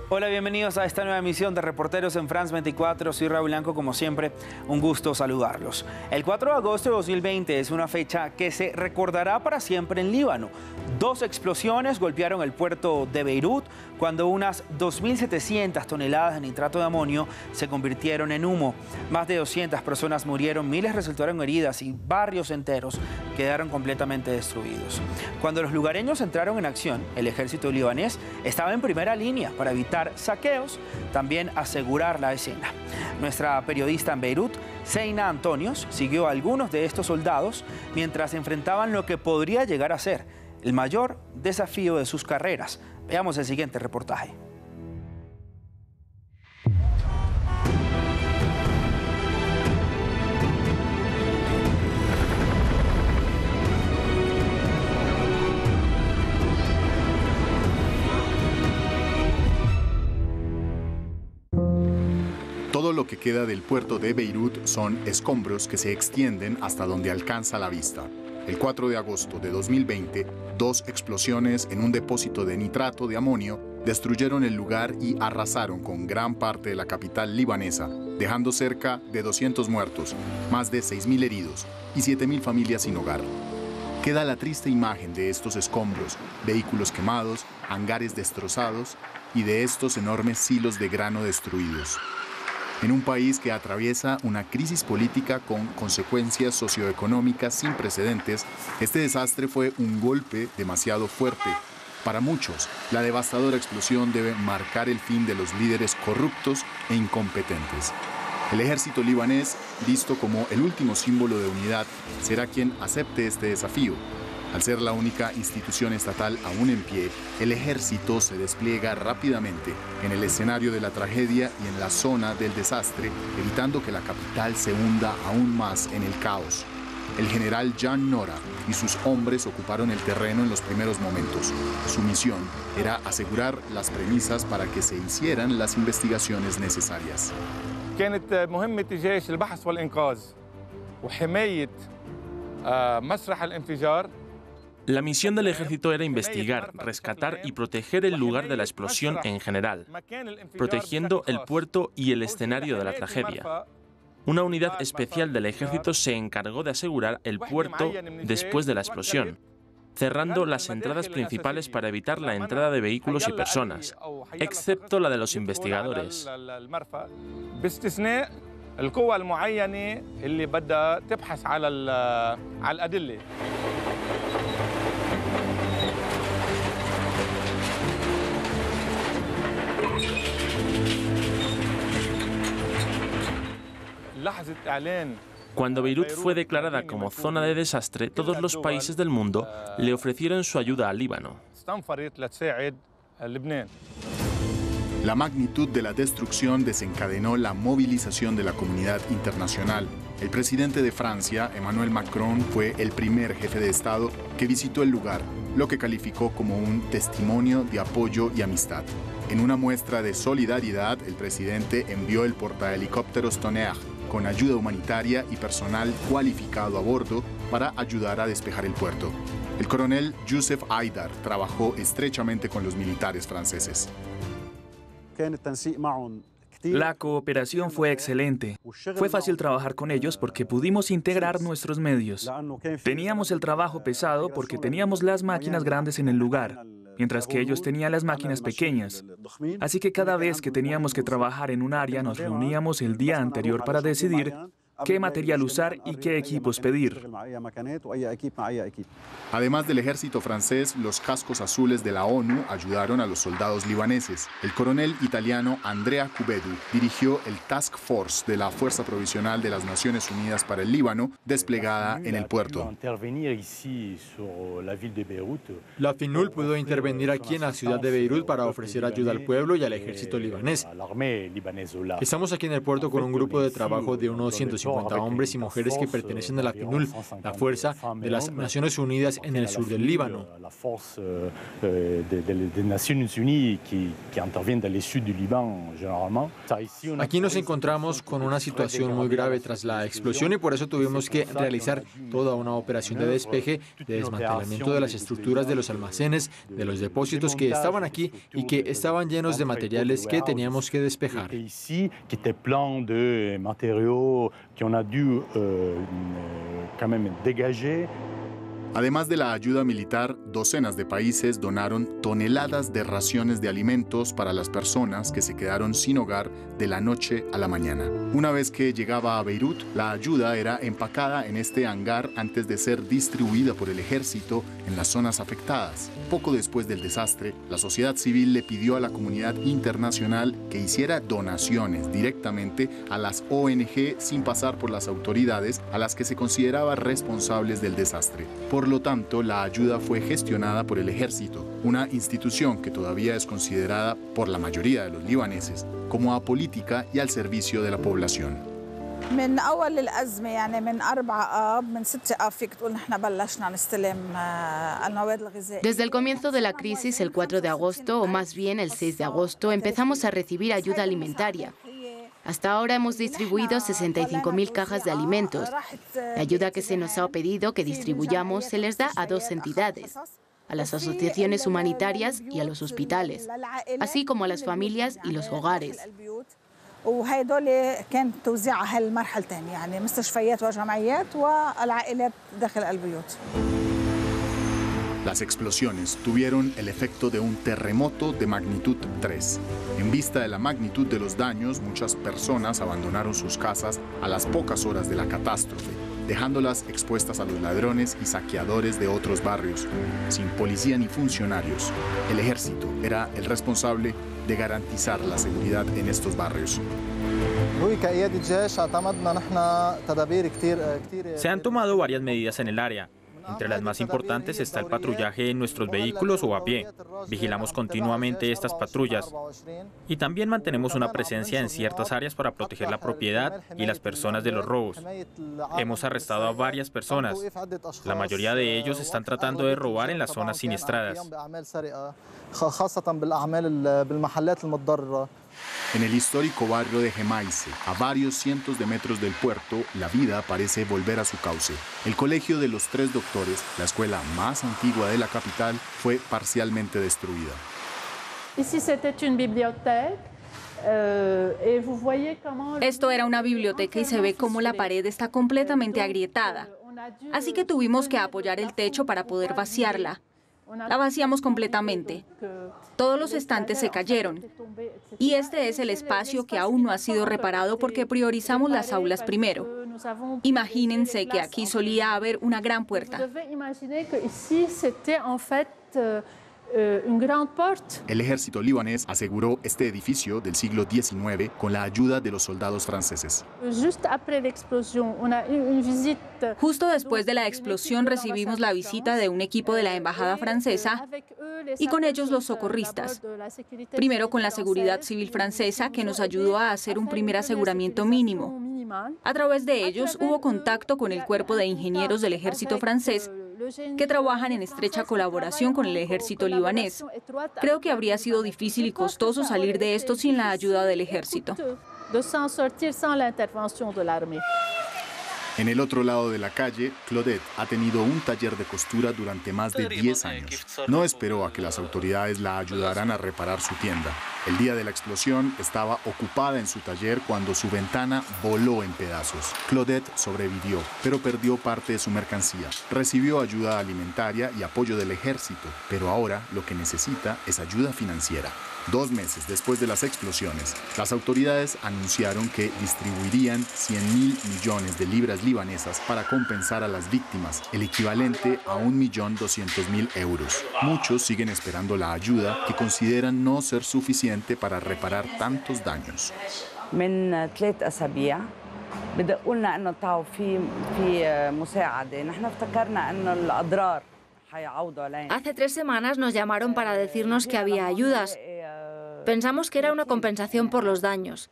Hola, bienvenidos a esta nueva emisión de Reporteros en France 24. Soy Raúl Blanco, como siempre, un gusto saludarlos. El 4 de agosto de 2020 es una fecha que se recordará para siempre en Líbano. 2 explosiones golpearon el puerto de Beirut cuando unas 2.700 toneladas de nitrato de amonio se convirtieron en humo. Más de 200 personas murieron, miles resultaron heridas y barrios enteros quedaron completamente destruidos. Cuando los lugareños entraron en acción, el ejército libanés estaba en primera línea para evitar saqueos, también asegurar la escena. Nuestra periodista en Beirut, Seina Antonios, siguió a algunos de estos soldados mientras enfrentaban lo que podría llegar a ser el mayor desafío de sus carreras. Veamos el siguiente reportaje. Todo lo que queda del puerto de Beirut son escombros que se extienden hasta donde alcanza la vista. El 4 de agosto de 2020, 2 explosiones en un depósito de nitrato de amonio destruyeron el lugar y arrasaron con gran parte de la capital libanesa, dejando cerca de 200 muertos, más de 6.000 heridos y 7.000 familias sin hogar. Queda la triste imagen de estos escombros, vehículos quemados, hangares destrozados y de estos enormes silos de grano destruidos. En un país que atraviesa una crisis política con consecuencias socioeconómicas sin precedentes, este desastre fue un golpe demasiado fuerte. Para muchos, la devastadora explosión debe marcar el fin de los líderes corruptos e incompetentes. El ejército libanés, visto como el último símbolo de unidad, será quien acepte este desafío. Al ser la única institución estatal aún en pie, el ejército se despliega rápidamente en el escenario de la tragedia y en la zona del desastre, evitando que la capital se hunda aún más en el caos. El general Jan Nora y sus hombres ocuparon el terreno en los primeros momentos. Su misión era asegurar las premisas para que se hicieran las investigaciones necesarias. كانت مهمة الجيش البحث والإنقاذ وحماية مسرح الانفجار. La misión del ejército era investigar, rescatar y proteger el lugar de la explosión en general, protegiendo el puerto y el escenario de la tragedia. Una unidad especial del ejército se encargó de asegurar el puerto después de la explosión, cerrando las entradas principales para evitar la entrada de vehículos y personas, excepto la de los investigadores. Cuando Beirut fue declarada como zona de desastre, todos los países del mundo le ofrecieron su ayuda al Líbano. La magnitud de la destrucción desencadenó la movilización de la comunidad internacional. El presidente de Francia, Emmanuel Macron, fue el primer jefe de Estado que visitó el lugar, lo que calificó como un testimonio de apoyo y amistad. En una muestra de solidaridad, el presidente envió el portahelicópteros Tonnerre con ayuda humanitaria y personal cualificado a bordo para ayudar a despejar el puerto. El coronel Youssef Haidar trabajó estrechamente con los militares franceses. La cooperación fue excelente. Fue fácil trabajar con ellos porque pudimos integrar nuestros medios. Teníamos el trabajo pesado porque teníamos las máquinas grandes en el lugar, mientras que ellos tenían las máquinas pequeñas. Así que cada vez que teníamos que trabajar en un área, nos reuníamos el día anterior para decidir qué material usar y qué equipos pedir. Además del ejército francés, los cascos azules de la ONU ayudaron a los soldados libaneses. El coronel italiano Andrea Cubedu dirigió el Task Force de la Fuerza Provisional de las Naciones Unidas para el Líbano, desplegada en el puerto. La FINUL pudo intervenir aquí en la ciudad de Beirut para ofrecer ayuda al pueblo y al ejército libanés. Estamos aquí en el puerto con un grupo de trabajo de unos 150 50 hombres y mujeres que pertenecen a la FINUL, la Fuerza de las Naciones Unidas en el sur del Líbano. Aquí nos encontramos con una situación muy grave tras la explosión y por eso tuvimos que realizar toda una operación de despeje, de desmantelamiento de las estructuras de los almacenes, de los depósitos que estaban aquí y que estaban llenos de materiales que teníamos que despejar. Además de la ayuda militar, docenas de países donaron toneladas de raciones de alimentos para las personas que se quedaron sin hogar de la noche a la mañana. Una vez que llegaba a Beirut, la ayuda era empacada en este hangar antes de ser distribuida por el ejército en las zonas afectadas. Poco después del desastre, la sociedad civil le pidió a la comunidad internacional que hiciera donaciones directamente a las ONG sin pasar por las autoridades a las que se consideraba responsables del desastre. Por lo tanto, la ayuda fue gestionada por el ejército, una institución que todavía es considerada por la mayoría de los libaneses como apolítica y al servicio de la población. Desde el comienzo de la crisis, el 4 de agosto, o más bien el 6 de agosto, empezamos a recibir ayuda alimentaria. Hasta ahora hemos distribuido 65.000 cajas de alimentos. La ayuda que se nos ha pedido que distribuyamos se les da a dos entidades, a las asociaciones humanitarias y a los hospitales, así como a las familias y los hogares. Las explosiones tuvieron el efecto de un terremoto de magnitud 3. En vista de la magnitud de los daños, muchas personas abandonaron sus casas a las pocas horas de la catástrofe, dejándolas expuestas a los ladrones y saqueadores de otros barrios. Sin policía ni funcionarios, el ejército era el responsable de garantizar la seguridad en estos barrios. Se han tomado varias medidas en el área. Entre las más importantes está el patrullaje en nuestros vehículos o a pie. Vigilamos continuamente estas patrullas y también mantenemos una presencia en ciertas áreas para proteger la propiedad y las personas de los robos. Hemos arrestado a varias personas. La mayoría de ellos están tratando de robar en las zonas siniestradas. En el histórico barrio de Gemaise, a varios cientos de metros del puerto, la vida parece volver a su cauce. El Colegio de los Tres Doctores, la escuela más antigua de la capital, fue parcialmente destruida. Esto era una biblioteca y se ve cómo la pared está completamente agrietada. Así que tuvimos que apoyar el techo para poder vaciarla. La vaciamos completamente. Todos los estantes se cayeron. Y este es el espacio que aún no ha sido reparado porque priorizamos las aulas primero. Imagínense que aquí solía haber una gran puerta. El ejército libanés aseguró este edificio del siglo XIX con la ayuda de los soldados franceses. Justo después de la explosión recibimos la visita de un equipo de la embajada francesa y con ellos los socorristas. Primero con la seguridad civil francesa que nos ayudó a hacer un primer aseguramiento mínimo. A través de ellos hubo contacto con el cuerpo de ingenieros del ejército francés que trabajan en estrecha colaboración con el ejército libanés. Creo que habría sido difícil y costoso salir de esto sin la ayuda del ejército. En el otro lado de la calle, Claudette ha tenido un taller de costura durante más de 10 años. No esperó a que las autoridades la ayudaran a reparar su tienda. El día de la explosión estaba ocupada en su taller cuando su ventana voló en pedazos. Claudette sobrevivió, pero perdió parte de su mercancía. Recibió ayuda alimentaria y apoyo del ejército, pero ahora lo que necesita es ayuda financiera. 2 meses después de las explosiones, las autoridades anunciaron que distribuirían 100.000 millones de libras libanesas para compensar a las víctimas, el equivalente a 1.200.000 euros. Muchos siguen esperando la ayuda que consideran no ser suficiente para reparar tantos daños. Hace 3 semanas nos llamaron para decirnos que había ayudas. Pensamos que era una compensación por los daños.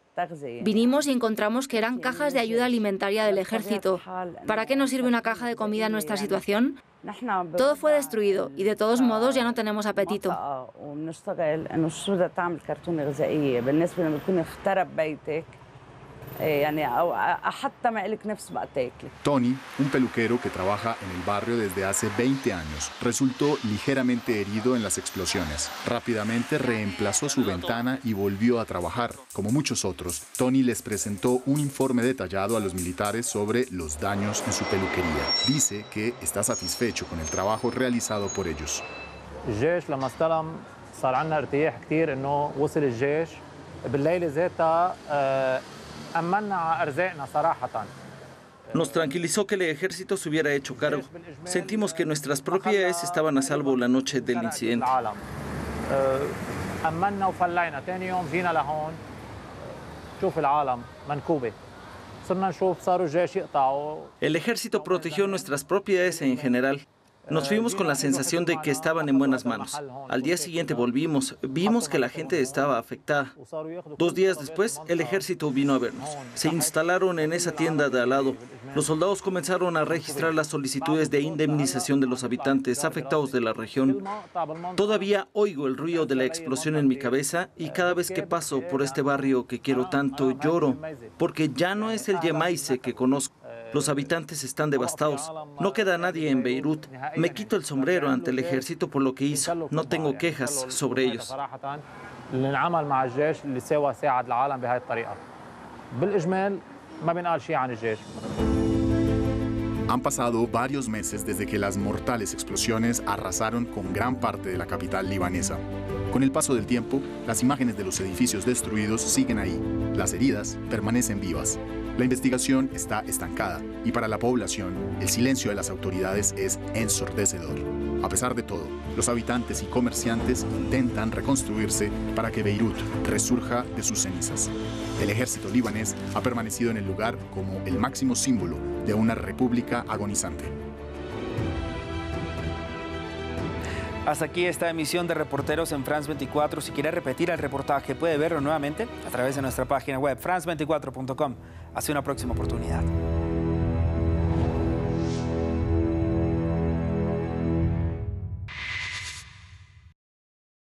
Vinimos y encontramos que eran cajas de ayuda alimentaria del ejército. ¿Para qué nos sirve una caja de comida en nuestra situación? Todo fue destruido y de todos modos ya no tenemos apetito. Tony, un peluquero que trabaja en el barrio desde hace 20 años, resultó ligeramente herido en las explosiones. Rápidamente reemplazó su ventana y volvió a trabajar. Como muchos otros, Tony les presentó un informe detallado a los militares sobre los daños en su peluquería. Dice que está satisfecho con el trabajo realizado por ellos. Nos tranquilizó que el ejército se hubiera hecho cargo. Sentimos que nuestras propiedades estaban a salvo la noche del incidente. El ejército protegió nuestras propiedades en general. Nos fuimos con la sensación de que estaban en buenas manos. Al día siguiente volvimos, vimos que la gente estaba afectada. 2 días después, el ejército vino a vernos. Se instalaron en esa tienda de al lado. Los soldados comenzaron a registrar las solicitudes de indemnización de los habitantes afectados de la región. Todavía oigo el ruido de la explosión en mi cabeza y cada vez que paso por este barrio que quiero tanto, lloro, porque ya no es el Yemaize que conozco. Los habitantes están devastados. No queda nadie en Beirut. Me quito el sombrero ante el ejército por lo que hizo. No tengo quejas sobre ellos. Han pasado varios meses desde que las mortales explosiones arrasaron con gran parte de la capital libanesa. Con el paso del tiempo, las imágenes de los edificios destruidos siguen ahí. Las heridas permanecen vivas. La investigación está estancada y para la población, el silencio de las autoridades es ensordecedor. A pesar de todo, los habitantes y comerciantes intentan reconstruirse para que Beirut resurja de sus cenizas. El ejército libanés ha permanecido en el lugar como el máximo símbolo de una república agonizante. Hasta aquí esta emisión de Reporteros en France 24. Si quiere repetir el reportaje, puede verlo nuevamente a través de nuestra página web france24.com. Hasta una próxima oportunidad.